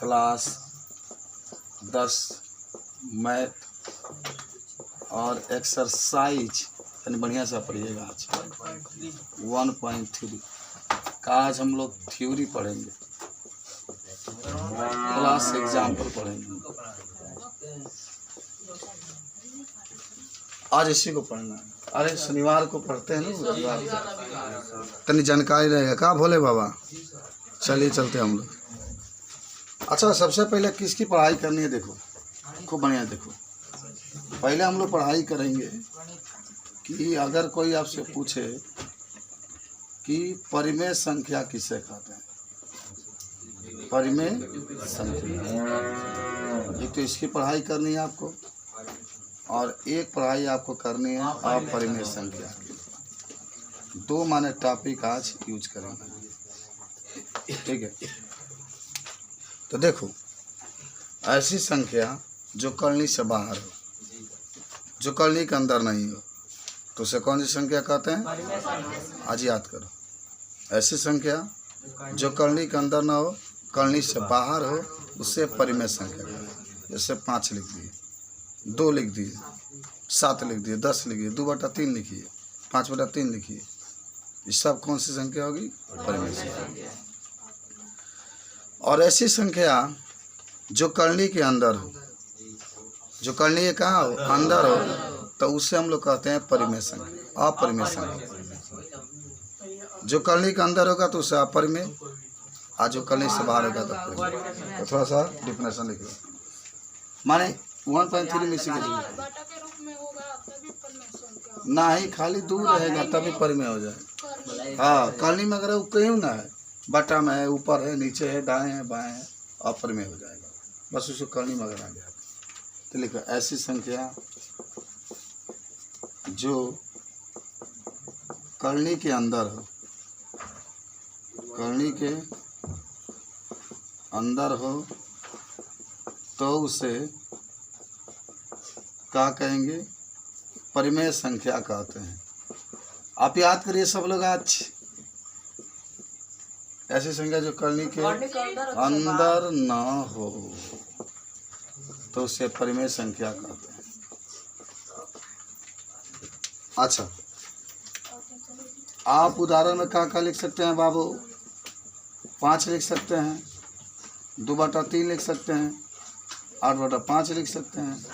Class 10 math और exercise यानी बढ़िया से पढ़िएगा। आज 1.3 का आज हम लोग थ्योरी पढ़ेंगे, क्लास एग्जाम्पल पढ़ेंगे। आज इसी को पढ़ना है। अरे शनिवार को पढ़ते हैं ना, तनी जानकारी रहेगा का भोले बाबा। चलिए चलते हम लोग। अच्छा, सबसे पहले किसकी पढ़ाई करनी है देखो, खूब बढ़िया देखो। पहले हम लोग पढ़ाई करेंगे कि अगर कोई आपसे पूछे कि परिमेय संख्या किसे कहते हैं, परिमेय संख्या, एक तो इसकी पढ़ाई करनी है आपको और एक पढ़ाई आपको करनी है अपरिमेय संख्या की। दो माने टॉपिक आज यूज करेंगे, ठीक है। तो देखो, ऐसी संख्या जो कलनी से बाहर हो, जो कलनी के अंदर नहीं हो, तो उसे कौन सी संख्या कहते हैं? आज याद करो। ऐसी संख्या जो कलनी के अंदर ना हो, कलनी से बाहर हो, उससे परिमेय संख्या कहते हैं। जैसे 5 लिख दिए, 2 लिख दिए, 7 लिख दिए, 10 लिखिए, 2/3 लिखिए, 5/3 लिखिए, ये सब कौन सी संख्या होगी? परिमेय संख्या। और ऐसी संख्या जो कलनी के अंदर हो, जो कलनी के कहाँ हो? अंदर हो, तो उसे हम लोग कहते हैं परिमेय संख्या, अपरिमेय संख्या। जो कलनी के अंदर होगा तो उसे अपरिमेय, और जो कलनी से बाहर होगा तो परिमेय। तो थोड़ा सा डिफिनेशन लिख लो, माने 1.3 में सीख ना ही खाली दूर रहेगा तभी परिमेय हो जाए। हाँ, कलनी में अगर वो कहीं ना है, बटा में है, ऊपर है, नीचे है, दाएं है, बाएं है, अपरिमेय हो जाएगा। बस उसको कलनी में अगर आ गया तो लिखो ऐसी संख्या जो कलनी के अंदर हो, कलनी के अंदर हो तो उसे क्या कहेंगे? परिमेय संख्या कहते हैं। आप याद करिए सब लोग आज। ऐसी संख्या जो कलनी के अंदर न हो तो उसे परिमेय संख्या कहते हैं। अच्छा, आप उदाहरण में क्या लिख सकते हैं बाबू? 5 लिख सकते हैं, 2/3 लिख सकते हैं, 8/5 लिख सकते हैं,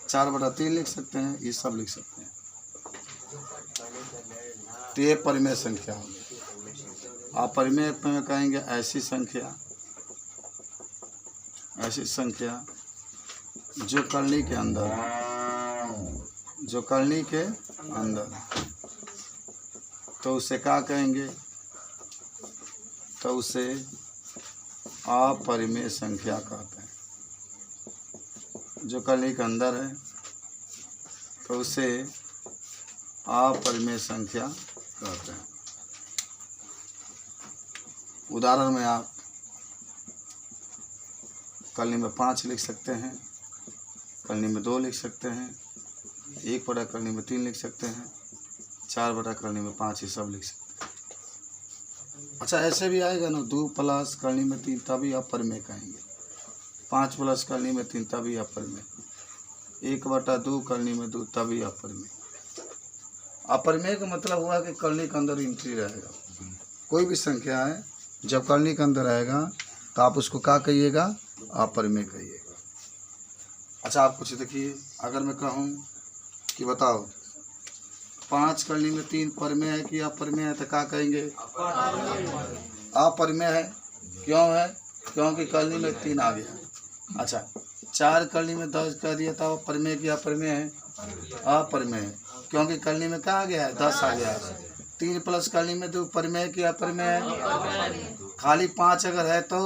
4/3 लिख सकते हैं, ये सब लिख सकते हैं। तो ये परिमेय संख्या होगी। अपरिमेय में कहेंगे ऐसी संख्या, ऐसी संख्या जो कलनी के अंदर, जो कलनी के अंदर, तो उसे क्या कहेंगे? तो उसे अपरिमेय संख्या कहते हैं। जो कलनी के अंदर है तो उसे अपरिमेय संख्या कहते हैं। उदाहरण में आप कलनी में 5 लिख सकते हैं, कलनी में 2 लिख सकते हैं, 1 कलनी में 3 लिख सकते हैं, 4 कलनी में 5, ये सब लिख सकते हैं। अच्छा, ऐसे भी आएगा ना, 2 प्लस कलनी में 3 तभी अपरिमेय कहेंगे, 5 प्लस कलनी में 3 तभी अपरिमेय, 1/2 कलनी में 2 तभी अपरिमेय। अपरिमेय का मतलब हुआ कि कलनी के अंदर एंट्री रहेगा। कोई भी संख्या है जब कलनी के अंदर रहेगा तो आप उसको क्या कहिएगा? अपरिमेय कहिएगा। अच्छा, आप कुछ देखिए, अगर मैं कहूँ कि बताओ 5 कलनी में 3 परिमेय है कि अपरिमेय है, तो क्या कहेंगे? अपरिमेय है। क्यों है? क्योंकि कलनी में 3 आ गया। अच्छा, 4 कलनी में 10 कह दिया था, परिमेय की अपरिमेय है? अपरिमेय है, क्योंकि कलनी में क्या आ गया है? 10 आ गया है। 3 प्लस कलनी में 2 परिमेय की अपरिमेय है। खाली 5 अगर है तो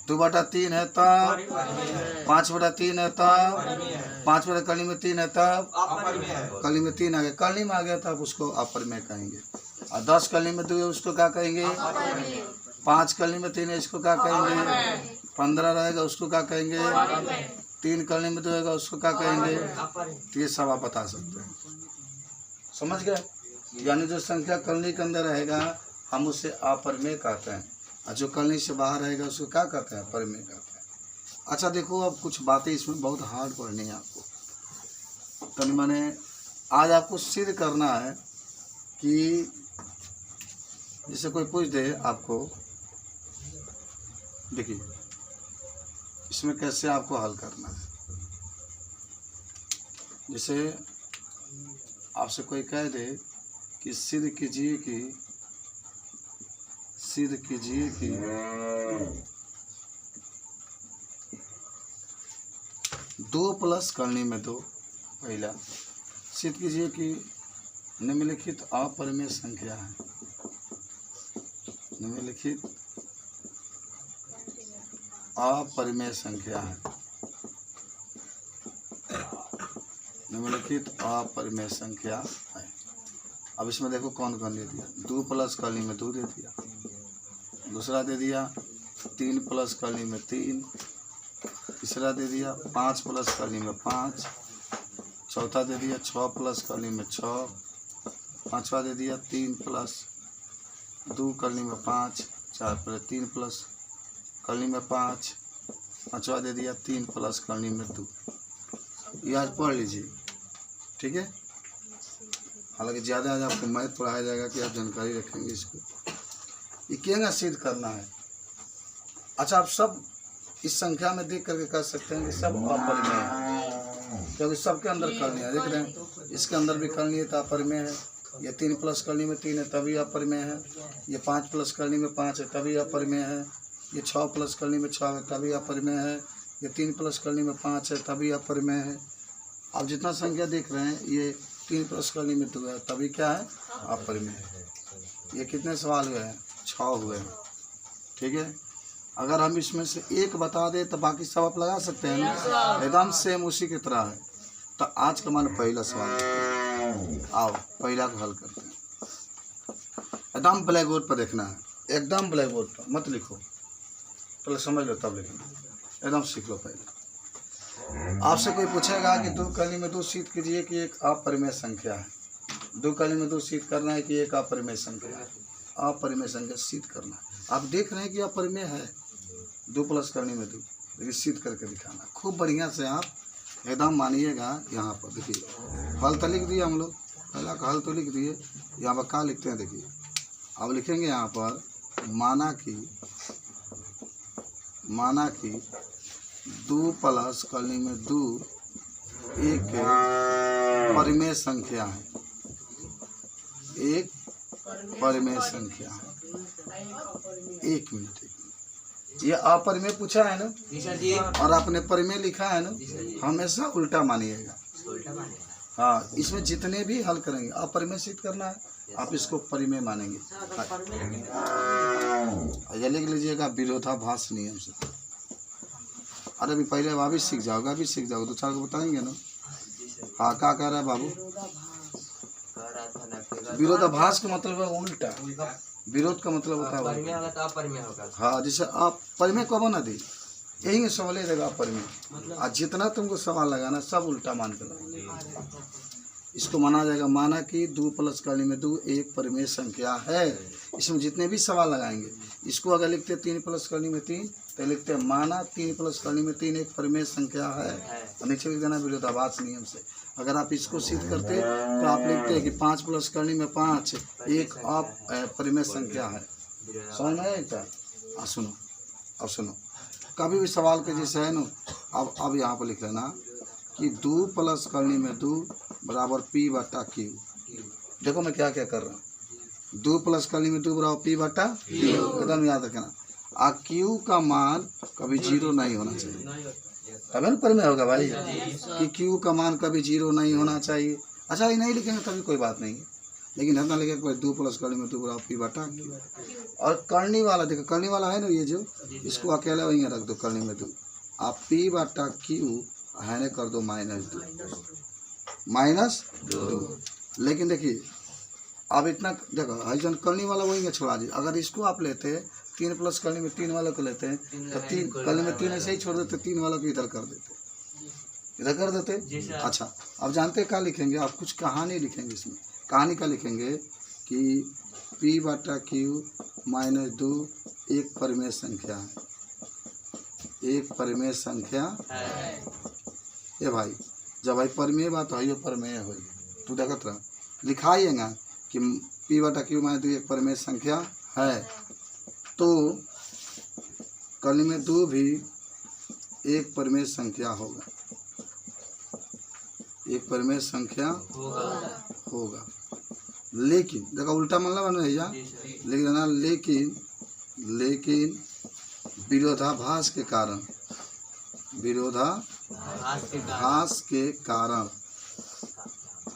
2/3 है तब, 5/3 है तब, 5 कलनी में 3 है तब, कलनी में 3 आ गया, कलनी में आ गया तब उसको अपरिमेय कहेंगे। और 10 कलनी में 2 है उसको क्या कहेंगे? 5 कलनी में 3 है इसको क्या कहेंगे? 15 रहेगा उसको क्या कहेंगे? 3 कलनी में 2 रहेगा उसको क्या कहेंगे? तो ये सब आप बता सकते हैं। समझ गए? यानी जो संख्या कलनी के अंदर रहेगा हम उसे अपरिमेय कहते हैं, और जो करनी से बाहर रहेगा उसको क्या कहते हैं? परिमेय कहते हैं। अच्छा देखो, अब कुछ बातें इसमें बहुत हार्ड पढ़नी है आपको। तो मैंने आज आपको सिद्ध करना है कि जैसे कोई पूछ दे आपको, देखिए इसमें कैसे आपको हल करना है। जैसे आपसे कोई कह दे कि सिद्ध कीजिए कि 2 प्लस करनी में 2, पहला सिद्ध कीजिए कि निम्नलिखित अपरिमेय संख्या है, निम्नलिखित अपरिमेय संख्या है, निम्नलिखित अपरिमेय संख्या है। अब इसमें देखो कौन कौन दे दिया। 2 प्लस करनी में 2 दे दिया, दूसरा दे दिया 3 प्लस करनी में 3, तीसरा दे दिया 5 प्लस करनी में 5, चौथा दे दिया 6 प्लस करनी में 6, पांचवा दे दिया 3 प्लस 2 करनी में 5, 4 प्लस 3 प्लस करनी में 5, पांचवा दे दिया 3 प्लस करनी में 2। ये आज पढ़ लीजिए, ठीक है। हालांकि ज़्यादा आज आपको मैथ पढ़ाया जाएगा कि आप जानकारी रखेंगे इसको। ये क्या सिद्ध करना है। अच्छा, आप सब इस संख्या में देख करके कह सकते हैं कि सब अपरिमेय है, क्योंकि सबके अंदर करनी है। देख रहे हैं, इसके अंदर भी करनी है तो अपरिमेय है। ये 3 प्लस करनी में 3 है तभी अपरिमेय है। ये 5 प्लस करनी में 5 है तभी अपरिमेय है। ये 6 प्लस करनी में 6 है तभी अपरिमेय है। ये 3 प्लस करनी में 5 है तभी अपरिमेय है। आप जितना संख्या देख रहे हैं ये 3 प्लस करनी में 2 है तभी क्या है? अपरिमेय है। ये कितने सवाल हुए हैं? 6 हुए हैं, ठीक है। अगर हम इसमें से एक बता दें तो बाकी सब आप लगा सकते हैं ना, एकदम सेम उसी की तरह है। तो आज का मान पहला सवाल, आओ पहला को हल करते हैं। एकदम ब्लैक बोर्ड पर देखना है, एकदम ब्लैक बोर्ड पर मत लिखो, पहले समझ लो तब लिखना, एकदम सीख लो। पहले आपसे कोई पूछेगा कि 2 कली में 2 सिद्ध कीजिए कि एक अपरिमेय संख्या है। 2 कली में 2 सिद्ध करना है कि एक अपरिमेय संख्या है। अपरिमेय संख्या सिद्ध करना है। आप देख रहे हैं कि अपरिमेय है, 2 प्लस करने में 2, लेकिन सिद्ध करके दिखाना। खूब बढ़िया से आप एकदम मानिएगा। यहाँ पर देखिए हल तो लिख दिए हम लोग, पहला का हल तो लिख दिए। यहाँ पर क्या लिखते हैं देखिए, अब लिखेंगे यहाँ पर माना कि 2 प्लस करने में 2 एक परिमेय संख्या है, एक परिमेय संख्या है। एक मिनट, ये अपरिमेय पूछा है ना और आपने परिमेय लिखा है ना, हमेशा उल्टा मानिएगा। हाँ, इसमें जितने भी हल करेंगे अपरिमेय सिद्ध करना है, आप इसको परिमेय मानेंगे। ये लिख लीजिएगा विरोधाभास नियम से। अरे अभी पहले वहाँ भी सीख जाओगे, अभी सीख जाओगे, 2-4 को बताएंगे ना। हाँ, क्या कह रहा है बाबू? विरोधाभास का मतलब है उल्टा, विरोध का मतलब होता है। हाँ, जैसे आप परिमेय को बना दी, यही में सवाल देगा अपरिमेय। और जितना तुमको सवाल लगाना सब उल्टा मान कर लगाना। इसको माना जाएगा माना कि 2 प्लस करने में 2 एक परिमेय संख्या है। इसमें जितने भी सवाल लगाएंगे, इसको अगर लिखते 3 प्लस करने में 3 तो लिखते हैं माना 3 प्लस करने में 3 एक परिमेय संख्या है, और नीचे लिख देना विरोधाभास नियम से। अगर आप इसको सिद्ध करते तो आप लिखते हैं कि 5 प्लस करने में 5 एक परिमेय संख्या है। समझ में आया क्या? सुनो, अब सुनो, कभी भी सवाल के जैसे है ना, अब यहाँ पर लिख लेना कि 2 प्लस करने में 2 बराबर P बटा Q। देखो मैं क्या क्या कर रहा हूँ। 2 प्लस करने में 2 बराबर P बटा Q, एकदम याद रखना। आ Q का मान कभी 0 नहीं होना चाहिए, तभी ना परिमेय होगा भाई, कि Q का मान कभी 0 नहीं होना चाहिए। अच्छा, ये नहीं लिखेंगे तभी कोई बात नहीं है, लेकिन इतना लिखेंगे कोई 2 प्लस करने में 2 बराबर P बटा Q। और करने वाला देखो, करने वाला है ना ये जो, इसको अकेला वहीं रख दो करने में 2, आप P बटा Q है कर दो -2। लेकिन देखिए अब इतना देखो, हाइजन करने वाला वही में छोड़ा दीजिए। अगर इसको आप लेते 3 प्लस करने में 3 वाला को लेते हैं तो 3 करने में 3 ऐसे ही छोड़ देते, 3 वाला को इधर कर देते। अच्छा, अब जानते क्या लिखेंगे? आप कुछ कहानी लिखेंगे। इसमें कहानी का लिखेंगे कि P बटा Q -2 एक परिमेय संख्या है, एक परिमेय संख्या ये भाई जब भाई परिमेय बात है परिमेय हो तू देखत रह लिखाइएगा कि पी बटा क्यू माइनस 2 एक परिमेय संख्या है, तो कली में 2 भी एक परिमेय संख्या होगा, एक परिमेय संख्या होगा। लेकिन देखो उल्टा मतलब बन भैया, लेकिन ना लेकिन विरोधाभास के कारण, विरोधाभास के कारण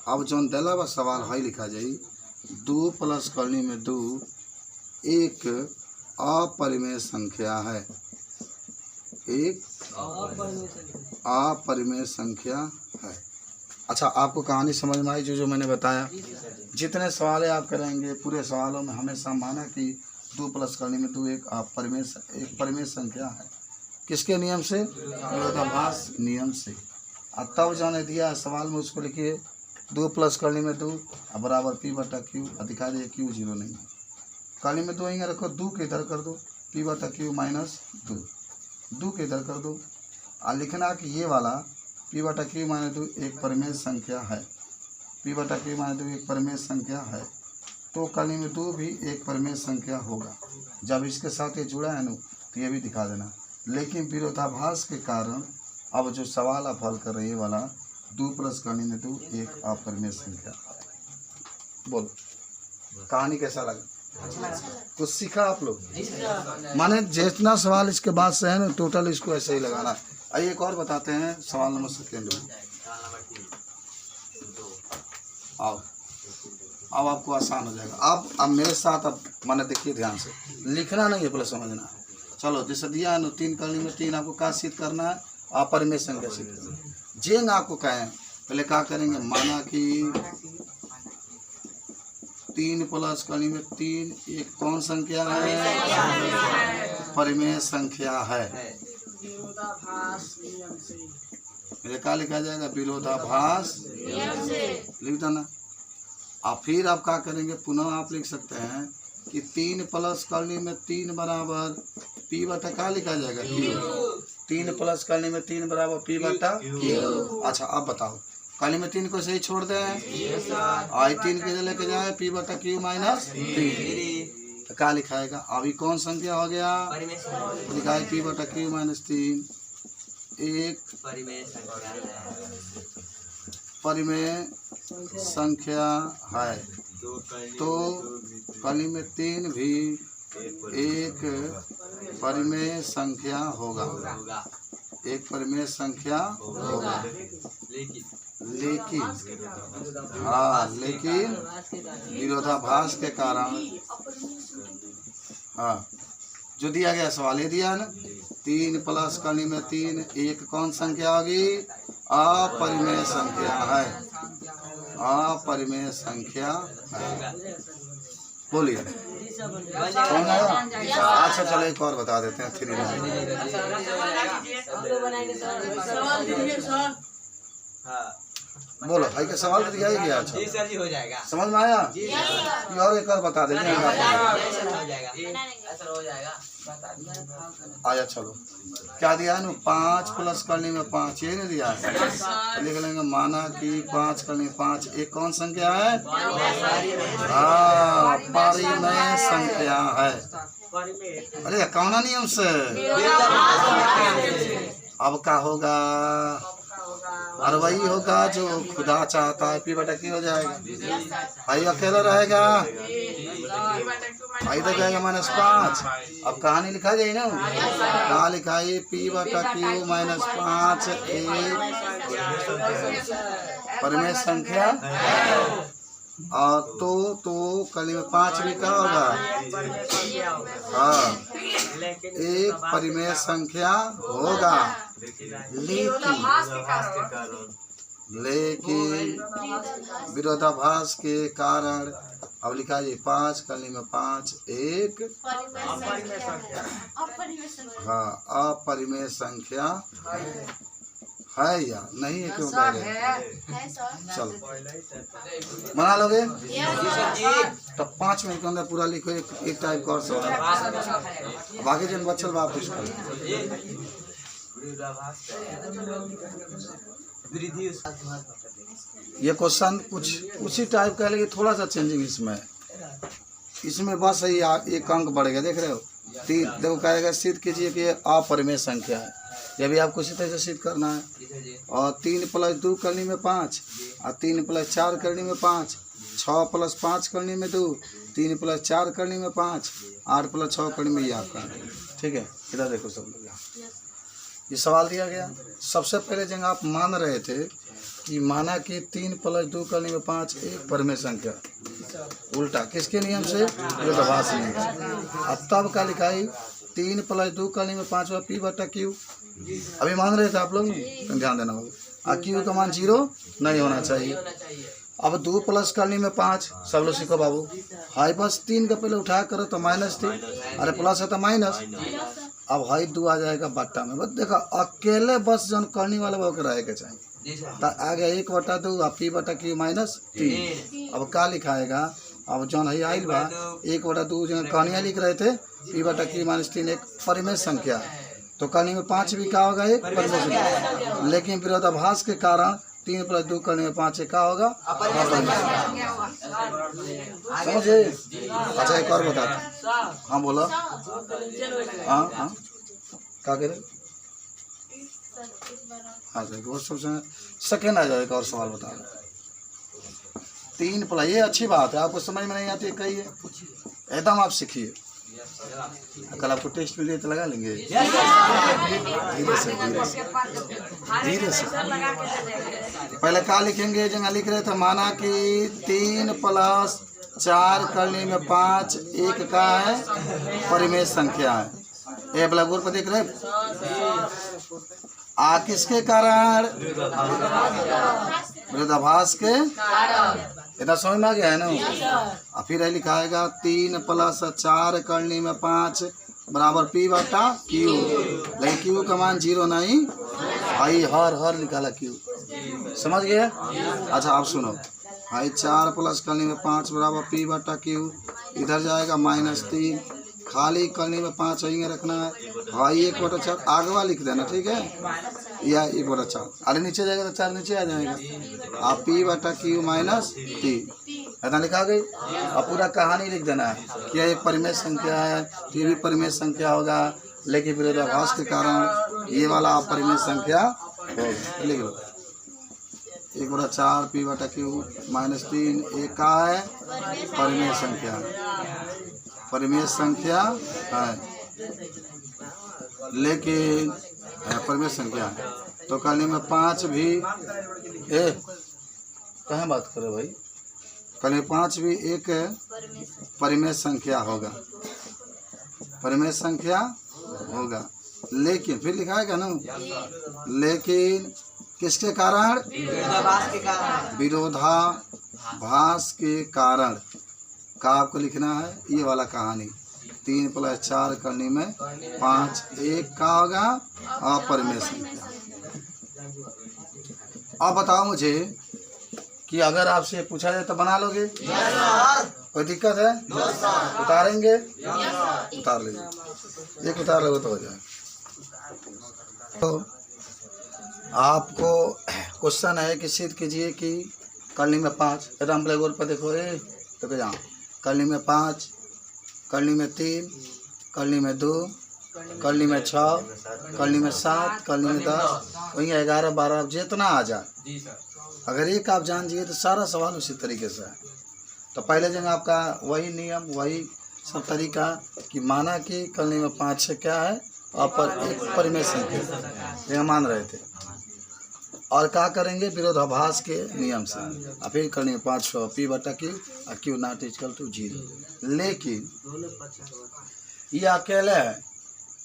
अब जौन दिला बा सवाल है लिखा जाई 2 प्लस करनी में 2 एक अपरिमेय संख्या है, एक अपरिमेय संख्या है। अच्छा आपको कहानी समझ में आई जो मैंने बताया? जितने सवाल आप करेंगे पूरे सवालों में हमेशा माना कि 2 प्लस करने में 2 एक परिमेय संख्या है। किसके नियम से? विरोधाभास नियम से। अब तब जाने दिया सवाल में उसको लिखिए 2 प्लस करने में 2 बराबर पी बटा क्यू, दिखा दिए क्यू 0 नहीं है, करने में 2 यहाँ रखो, 2 के इधर कर दो, पी बटा क्यू माइनस 2 के इधर कर दो, और लिखना कि ये वाला पी बटा क्यू माइनस 2 एक परिमेय संख्या है, पी बटा क्यू माइनस 2 एक परिमेय संख्या है, तो करने में 2 भी एक परिमेय संख्या होगा। जब इसके साथ ये जुड़ा है ना तो ये भी दिखा देना। लेकिन विरोधाभास के कारण अब जो सवाल आप हल कर रहे हैं वाला 2 प्लस करने में 2 एक अपरिमेय संख्या। बोलो कहानी कैसा लगा? कुछ सीखा आप लोग? माने जितना सवाल इसके बाद से है ना टोटल इसको ऐसे ही लगाना। आइए एक और बताते हैं सवाल नंबर 2। आओ अब आपको आसान हो जाएगा। अब मेरे साथ अब माने देखिए ध्यान से, लिखना नहीं है पहले समझना। चलो जैसे दिया है 3 करने में 3 आपको क्या सिद्ध करना है? अपरिमेय संख्या सिद्ध करना है। जेंग आपको कहें पहले क्या करेंगे, माना कि 3 प्लस करने में 3 एक कौन संख्या है? परिमेय संख्या है। मेरे क्या लिखा जाएगा? विरोधाभास लिख देना। और फिर आप क्या करेंगे, पुनः आप लिख सकते हैं कि 3 प्लस करने में 3 बराबर पी बटा क्या लिखा जाएगा? क्यू। 3 प्लस करने में 3 बराबर पी बटा क्यू। अच्छा अब बताओ करने में 3 को सही छोड़ दें, आई 3 के लेके जाए पी बटा क्यू माइनस 3, तो क्या लिखाएगा? अभी कौन संख्या हो गया? लिखा है पी बटा क्यू माइनस 3 एक परिमेय संख्या है, तो कली में 3 भी एक परिमेय संख्या होगा, एक परिमेय संख्या होगा। लेकिन हाँ लेकिन विरोधाभास के कारण हाँ जो दिया गया सवाल ये दिया ना 3 प्लस करने में 3 एक कौन संख्या होगी? अपरिमेय संख्या है, अपरिमेय संख्या है। बोलिए कौन आया? अच्छा चलो एक और बता देते हैं 3 बोलो भाई का सवाल तो दिया ही गया। अच्छा सर जी हो जाएगा, समझ में आया? और एक और बता देते हैं आया। चलो क्या दिया है ना 5 प्लस करने में 5 ये नहीं दिया है, लिख लेंगे माना कि 5 करने में 5 एक कौन संख्या है? हाँ परिमेय संख्या है। अरे कौन नियम से? अब क्या होगा? और वही होगा जो खुदा चाहता है, पी बटा क्यू हो जाएगा। भाई अकेला रहेगा, भाई तो जाएगा -5। अब कहानी लिखा जाए ना, कहाँ लिखा है? पी बटा क्यू माइनस 5 एक परिमेय संख्या। और तो कली में 5 भी क्या होगा? हाँ एक परिमेय संख्या होगा। लेकिन विरोधाभास के कारण अब लिखा है 5 कली में 5 एक हाँ अपरिमेय संख्या है यार, नहीं है क्यों कह रहे? है सर। चलो बना लोगे? तब 5 मिनट के अंदर पूरा लिखो एक टाइप का और सवाल। बाकी जन बच्चल बाप कुछ कर। ये क्वेश्चन कुछ उसी टाइप का है, लेकिन थोड़ा सा चेंजिंग इसमें बस एक अंक बढ़ गया। देख रहे हो? देखो कहेगा सिद्ध कीजिए कि ये अपरिमेय संख्या है। ये भी आपको इसी तरह से सिद्ध करना है। और 3 + 2 करने में 5, और 3 + 4 करने में 5, 6 + 5 करने में 2, 3 + 4 करने में 5, 8 + 6 करने में ये आपका। ठीक है, इधर देखो सब लोग। ये सवाल दिया गया। सबसे पहले जब आप मान रहे थे कि माना कि 3 + 2 करने में 5 एक परिमेय संख्या, उल्टा किसके नियम से? विरोधाभास नियम से। अब तब का लिखाई 3 + 2 करने में 5 P/Q। अभी मान रहे थे आप लोग, तो ध्यान देना होगा। Q का मान 0 नहीं होना चाहिए। अब 2 प्लस करने में 5, सब लोग सीखो बाबू। हाई बस 3 का पहले उठा करो तो -3, अरे प्लस है तो माइनस। अब हाई 2 आ जाएगा बट्टा में। बस देखो अकेले बस जन करने वाला वो रहेगा चाहिए। तो आ गया 1/2 और P/Q -3। अब क्या लिखाएगा? अब जौन है आइल बा 1/2 जो कहानियाँ लिख रहे थे P/Q -3 एक परिमेय संख्या, तो कहानी में 5 भी क्या होगा? एक परिमेय संख्या। लेकिन विरोधाभास के कारण 3 + 2 करने में 5 क्या होगा? समझे? अच्छा एक और बताते। हाँ बोलो। हाँ हाँ क्या कह रहे? हाँ सर वो सबसे सेकेंड आ जाएगा। और सवाल बता दो। 3 + ये अच्छी बात है, आपको समझ में नहीं आती है कही है एकदम आप सीखिए। कल आपको टेस्ट मिलिए तो लगा लेंगे धीरे से धीरे से। पहले क्या लिखेंगे? जगह लिख रहे थे माना कि 3 + 4 करने में 5 एक का है परिमेय संख्या है। ये ब्लैक बोर्ड पर देख रहे? किसके कारण? विरोधाभास के। इतना समझ में आ गया है ना? और फिर लिखाएगा 3 + 4 करने में 5 बराबर P/Q। लेकिन Q का मान 0 नहीं, आई हर निकाला Q। समझ गए? अच्छा आप सुनो। भाई 4 प्लस करने में 5 बराबर P/Q। इधर जाएगा -3, खाली करने में 5 यहीं रखना है। भाई 1/4 आगवा लिख देना, ठीक है? या 1/4, अरे नीचे जाएगा तो 4 नीचे आ जाएगा। आप P/Q -3 ऐसा लिखा गई। अब पूरा कहानी लिख देना है कि यह एक परिमेय संख्या है, ये भी परिमेय संख्या होगा, लेकिन विरोधाभास के कारण ये वाला अपरिमेय संख्या होगा। लिख लो 1/4 P/Q -3 एक का है परिमेय संख्या, परिमेय संख्या है, लेकिन परिमेय संख्या है। तो करने में 5 भी कहाँ बात करो भाई? करने में 5 भी एक परिमेय संख्या होगा, परिमेय संख्या होगा। लेकिन फिर लिखाएगा ना, लेकिन किसके कारण? विरोधाभास के कारण। का आपको लिखना है ये वाला कहानी। 3 + 4 करने में 5 एक का होगा अपरिमेय संख्या। अब बताओ मुझे कि अगर आपसे पूछा जाए तो बना लोगे? कोई दिक्कत है? उतारेंगे? उतार लीजिए, एक उतार लोगे तो हो जाए। तो आपको क्वेश्चन है कि सिद्ध कीजिए कि करनी में 5, एकदम ब्लैक बोर्ड पर देखो। तो यहाँ करनी में 5, करनी में 3, करनी में 2, करनी में 6, करनी में 7, करनी में 10, वहीं 11, 12 जितना आ जाए। अगर एक आप जान जाइए तो सारा सवाल उसी तरीके से है। तो पहले जगह आपका वही नियम, वही सब तरीका कि माना कि करनी में 5 से क्या है एक परिमेय संख्या जगह मान रहे थे। और क्या करेंगे? विरोधाभास के नियम से। और फिर करने में 5 P/Q और Q ≠ 0। लेकिन ये अकेले है।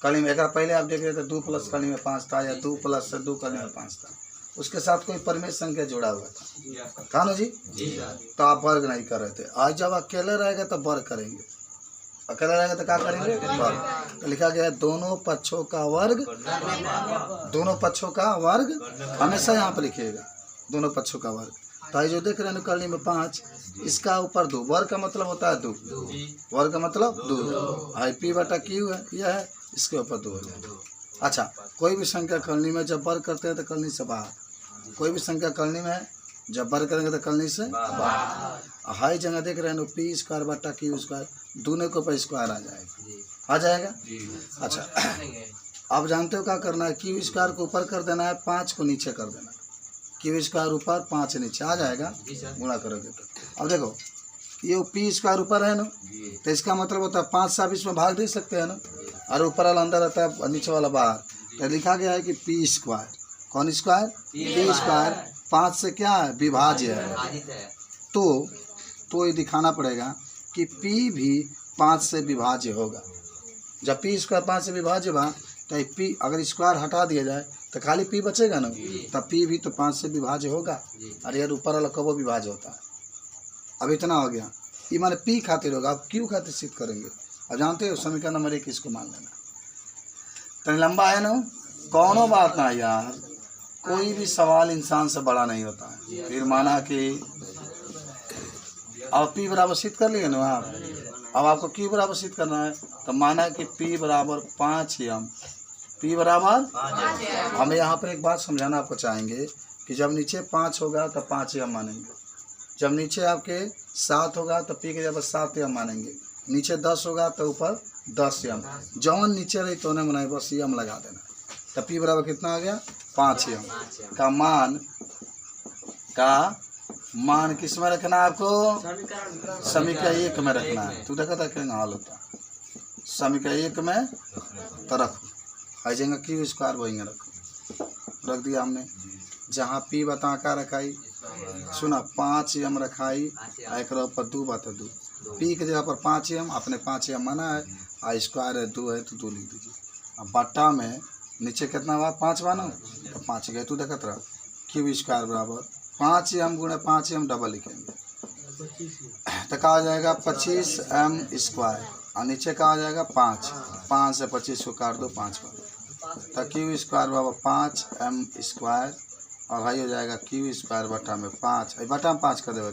करने में एक पहले आप देख रहे थे 2 प्लस करने में 5 था, या 2 + 2 करने में 5 था। उसके साथ कोई परिमेय संख्या जुड़ा हुआ था ना जी? तो आप वर्ग नहीं कर रहे थे। आज जब अकेले रहेगा तो वर्ग करेंगे। अकेला रहेगा तो क्या करेंगे वर्ग। तो लिखा गया है दोनों पक्षों का वर्ग, दोनों पक्षों का वर्ग हमेशा यहाँ पर लिखिएगा, दोनों पक्षों का वर्ग। तो ये जो देख रहे हैं करनी में 5, इसका ऊपर 2, वर्ग का मतलब होता है 2, वर्ग का मतलब 2, आई पी बटा क्यू है, यह है, इसके ऊपर 2 हो जाएगा। अच्छा, कोई भी संख्या करनी में जब वर्ग करते हैं तो करनी से बाहर, कोई भी संख्या करनी में जब वर्ग करेंगे तो करनी से बाहर। हाई जगह देख रहे हैं पी स्क्वायर बटा क्यू स्क्वायर, दोनों के ऊपर स्क्वायर आ जाएगा, आ जाएगा। अच्छा, आप जानते हो क्या करना है, क्यू स्क्वायर को ऊपर कर देना है, 5 को नीचे कर देना, क्यू स्क्वायर ऊपर 5 नीचे आ जाएगा, गुणा करोगे तो। अब देखो ये पी स्क्वायर ऊपर है ना, तो इसका मतलब होता है 5 से आप इसमें भाग दे सकते हैं ना, और ऊपर वाला अंदर रहता है, नीचे वाला बाहर। तो लिखा गया है कि पी स्क्वायर, कौन स्क्वायर, पी स्क्वायर 5 से क्या है, विभाज्य है। तो ये दिखाना पड़ेगा कि पी भी 5 से विभाज्य होगा। जब पी स्क्वायर 5 से विभाज्य बा तो पी अगर स्क्वायर हटा दिया जाए तो खाली पी बचेगा ना, तब पी भी तो 5 से विभाज्य होगा। अरे यार ऊपर वाला कब विभाज्य होता है। अब इतना हो गया, ये माने पी खातिर होगा, आप क्यू खातिर सिद्ध करेंगे। अब जानते हो समीकरण नंबर 1 इसको मान लेना, तो लंबा है ना, कौनो बात ना यार, कोई भी सवाल इंसान से बड़ा नहीं होता है। फिर माना कि अब पी बराबर सिद्ध कर लिए ना आप, अब आपको क्यू बराबर सिद्ध करना है, तो माना कि पी बराबर 5m, पी बराबर, हमें यहाँ पर एक बात समझाना आपको चाहेंगे कि जब नीचे 5 होगा तो 5m मानेंगे, जब नीचे आपके 7 होगा तो पी के जब 7m मानेंगे, नीचे 10 होगा तो ऊपर 10m, जौन नीचे रही तो उन्हें बनाए बस m लगा देना। तो पी बराबर कितना आ गया, 5m का मान किस में रखना है आपको, समीकरण 1 में रखना है। तू देखा था क्या हाल होता, समीकरण 1 में तो रखो, आ जाएगा क्यू स्क्वायर वही रखो, रख दिया हमने। जहाँ पी बता का रखाई, सुना 5m रखाई, एक ऊपर 2 बता 2, पी के जगह पर 5m, अपने 5m माना है, आ स्क्वायर है 2 है तो 2 लिख दीजिए। अब बट्टा में नीचे कितना बा, 5 बा ना, तो 5 गए, तू देखत रहा, क्यू स्क्वायर बराबर 5m गुणे 5m डबल लिखेंगे तो कहा जाएगा 25m स्क्वायर, और नीचे कहा जाएगा 5 से 25 को काट दो 5 पर, तो क्यू स्क्वायर बराबर 5m स्क्वायर, और भाई हो जाएगा क्यू स्क्वायर बटा में 5, बटा में 5 कर देवे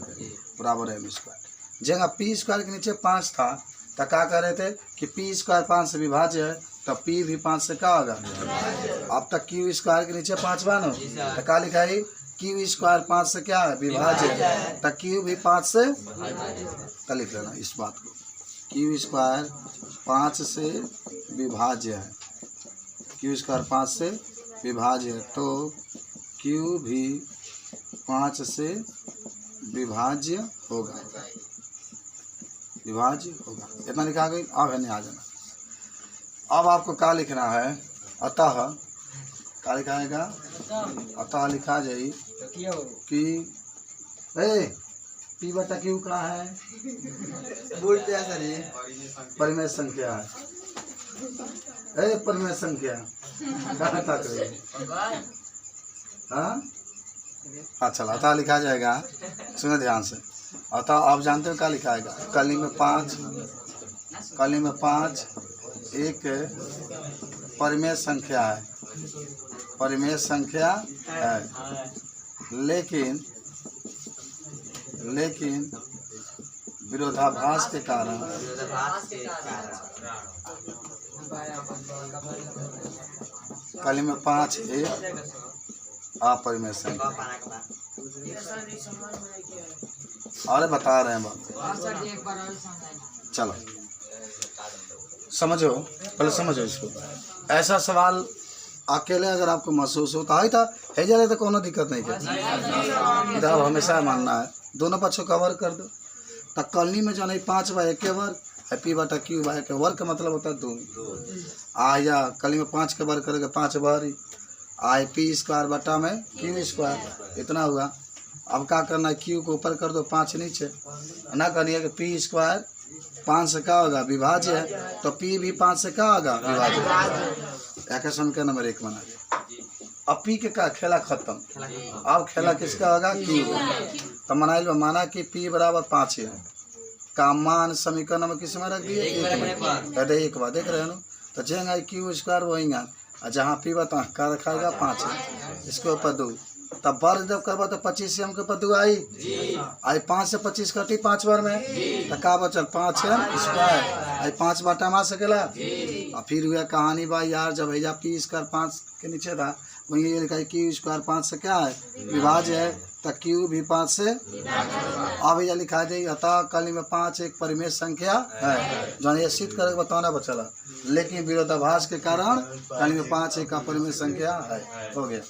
बराबर m स्क्वायर। जगह पी स्क्वायर के नीचे 5 था तो क्या कर रहे थे कि पी स्क्वायर 5 से विभाज्य है, तो पी भी 5 से क्या होगा, अब तक क्यू स्क्वायर के नीचे 5 बानो, तो क्या लिखा है, क्यू स्क्वायर 5 से क्या है, विभाज्य है, तो क्यू भी 5 से, तो लिख लेना इस बात को, क्यू स्क्वायर 5 से विभाज्य है, क्यू स्क्वायर 5 से विभाज्य है, तो क्यू भी 5 से विभाज्य होगा, विभाज्य होगा। इतना लिखा गई। अब है नहीं आ जाना। अब आपको क्या लिखना है, अतः क्या लिखाएगा, अतः लिखा जाए कि पी बटा क्यू का है, बोलते हैं सर ये परिमेय संख्या है, परिमेय संख्या क्या हाँ चलो, अतः लिखा जाएगा, सुनो ध्यान से। अतः आप जानते हो क्या लिखाएगा, कली में 5 एक परिमेय संख्या है, परिमेय संख्या है, लेकिन विरोधाभास के कारण कली में 5 एक अपरिमेय संख्या। अरे बता रहे हैं बात, चलो समझो, पहले समझो इसको। ऐसा सवाल अकेले अगर आपको महसूस होता है तो जाए तो कोनो दिक्कत नहीं है, इधर हमेशा मानना है, दोनों पक्षों का वर्ग कर दो। तो कलनी में जो नहीं 5 बाय 1 के वर्ग, पी बटा क्यू बाय के वर्ग का मतलब होता है 2, आ या कली में 5 के वर्ग करेगा 5 बार, आई पी स्क्वायर बटा में क्यू स्क्वायर, इतना हुआ। अब क्या करना है, क्यू को ऊपर कर दो 5 नीचे, ना करिए कि पी स्क्वायर 5 से क्या होगा, विभाज्य है, तो पी भी 5 से क्या होगा, विभाज्य। एक समीकरण नंबर 1 बना दिया। अब पी के का खेला खत्म, अब खेला किसका होगा, क्यू। तो माना कि पी बराबर 5 है, का मान समीकरण में किस में रख दिए, एक में। अरे एक बार देख रहे हैं ना, तो जेंगा क्यू स्क्वायर वही और जहाँ पी बता का रखाएगा 5 इसके ऊपर 2, तब वर्ग जब करबा तो 25 एम के ऊपर 2 आई 5 से 25 कटी 5 बार में, तो का बचल 5 एम स्क्वायर आई 5 बार टाइम आ सकेला। और फिर हुआ कहानी बा यार, जब भैया पी स्क्वायर 5 के नीचे था वहीं ये लिखा है क्यू स्क्वायर 5 से क्या है विभाज्य है, तो क्यू भी 5 से। अब भैया लिखा जाए अतः कली में 5 एक परिमेय संख्या है, जो ये सिद्ध करके बताना बचला, लेकिन विरोधाभास के कारण कली में 5 एक अपरिमेय संख्या है। हो गया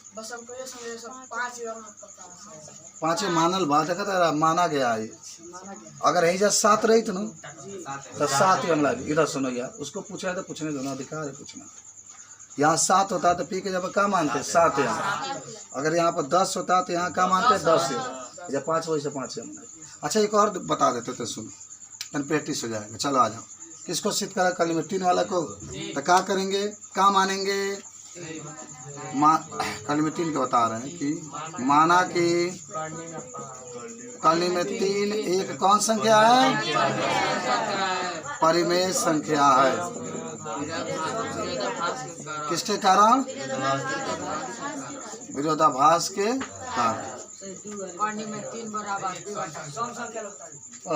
5 मानल बात है, माना गया है। अगर यही 7 रही तो 7 हम लगे। इधर सुनो यार, उसको पूछा है तो पूछने दो ना, अधिकार है पूछना। यहाँ 7 होता है तो पी के जब क्या मानते हैं 7 यहाँ। अगर यहाँ पर 10 होता है तो यहाँ क्या मानते हैं 10 है, जब 5 वही से 5 है। अच्छा एक और बता देते तो सुनो, तन प्रैक्टिस हो जाएगा। चलो आ जाओ, किसको सिद्ध करा कल में 3 वाला को, तो क्या करेंगे, क्या मानेंगे, कल में 3 के बता रहे हैं कि माना कि कल में 3 एक कौन संख्या है, परिमेय संख्या है। किसके कारण, विरोधाभास के कारण।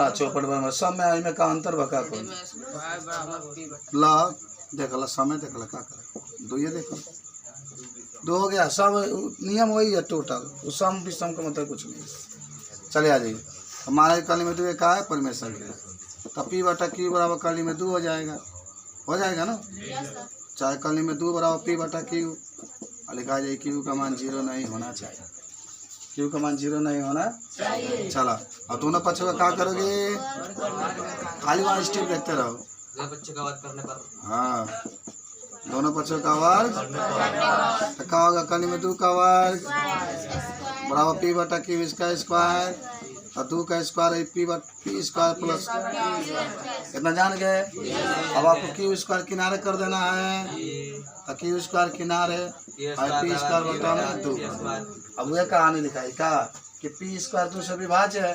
चौपट में सब में आई में का अंतर बका को ला देखला, समय देखला का करे 2 ये देखो 2 हो गया, सब नियम वही है टोटल, उस सम विषम का मतलब कुछ नहीं। चले आ जाइए, हमारे कली में 2 का है परिमेय संख्या, तो पी बटा क्यू बराबर कली में 2 हो जाएगा ना। चाहे कली में 2 बराबर पी बटा क्यू, लिखा जाए क्यू का मान 0 नहीं होना चाहिए, क्यू का मान 0 नहीं होना चाहिए। चला अब दोनों पक्षों का क्या करोगे, खाली वहाँ स्टेप देखते रहो। बच्चों का वर्ग करने पर, हाँ दोनों पक्षों का वर्ग, तो क्या होगा, कली में 2 का वर्ग बराबर पी बटा क्यू इसका स्क्वायर, और 2 का स्क्वायर है पी स्क्वायर प्लस, इतना जान गए। अब आपको क्यू स्क्वायर किनारे कर देना है, तो क्यू स्क्वायर किनारे और पी स्क्वायर बटा में 2। अब वह कहानी लिखाई का कि पी स्क्वायर 2 से विभाज्य है,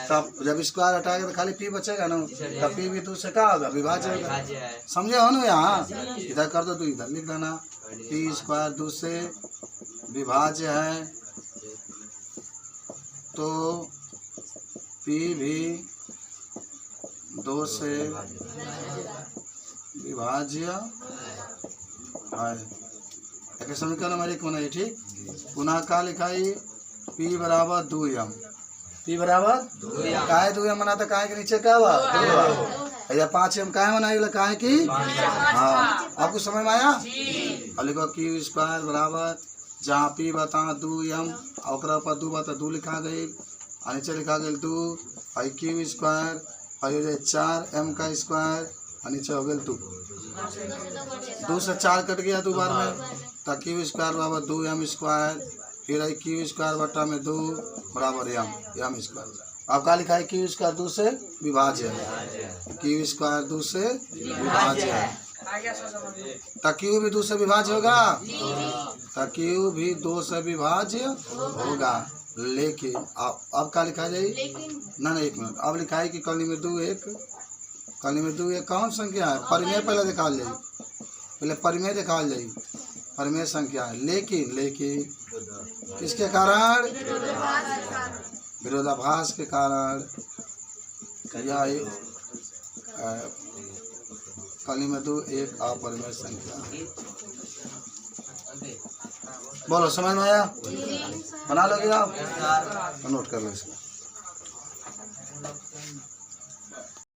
तब जब स्क्वायर हटाएगा तो खाली पी बचेगा ना, तब पी भी 2 से क्या होगा, विभाज्य होगा। समझे हो ना, यहाँ इधर कर दो तो इधर लिख देना, पी स्क्वायर 2 से विभाज्य है, तो पी भी 2 से विभाज्य है। एक समीकरण हमारी कौन है, ठीक। पुनः का लिखाई पी बराबर 2m, पी बराबर का है 2m बना, तो काहे के नीचे क्या हुआ 2 या 5m काहे बनाई काहे की, हाँ आपको समझ में आया। अब लिखो क्यू स्क्वायर बराबर जहाँ पी बता 2m और पर 2 बता 2 लिखा गई, और नीचे लिखा गया 2 और क्यू स्क्वायर और 4m का स्क्वायर, और नीचे हो गया 2 से 4 कट गया 2 बार में, तो क्यू स्क्वायर बराबर 2m स्क्वायर, फिर आई क्यू स्क्वायर बटा में 2 बराबर m स्क्वायर। अब क्या लिखा है, क्यू स्क्वायर 2 से विभाज्य है, क्यू स्क्वायर 2 से विभाज्य है, तो क्यू भी 2 से विभाज्य होगा, तो क्यू भी 2 से विभाज्य होगा। लेकिन अब क्या लिखा जाए, ना एक मिनट, अब लिखा है कि कली में 2 एक कौन संख्या है, परिमेय पहले दिखा जाए, पहले परिमेय दिखा जाए, परिमेय संख्या है। लेकिन किसके कारण, विरोधाभास के कारण यह कली में 2 एक अपरिमेय संख्या है। बोलो समझ में आया, बना लोगे आप, नोट कर लो इसको।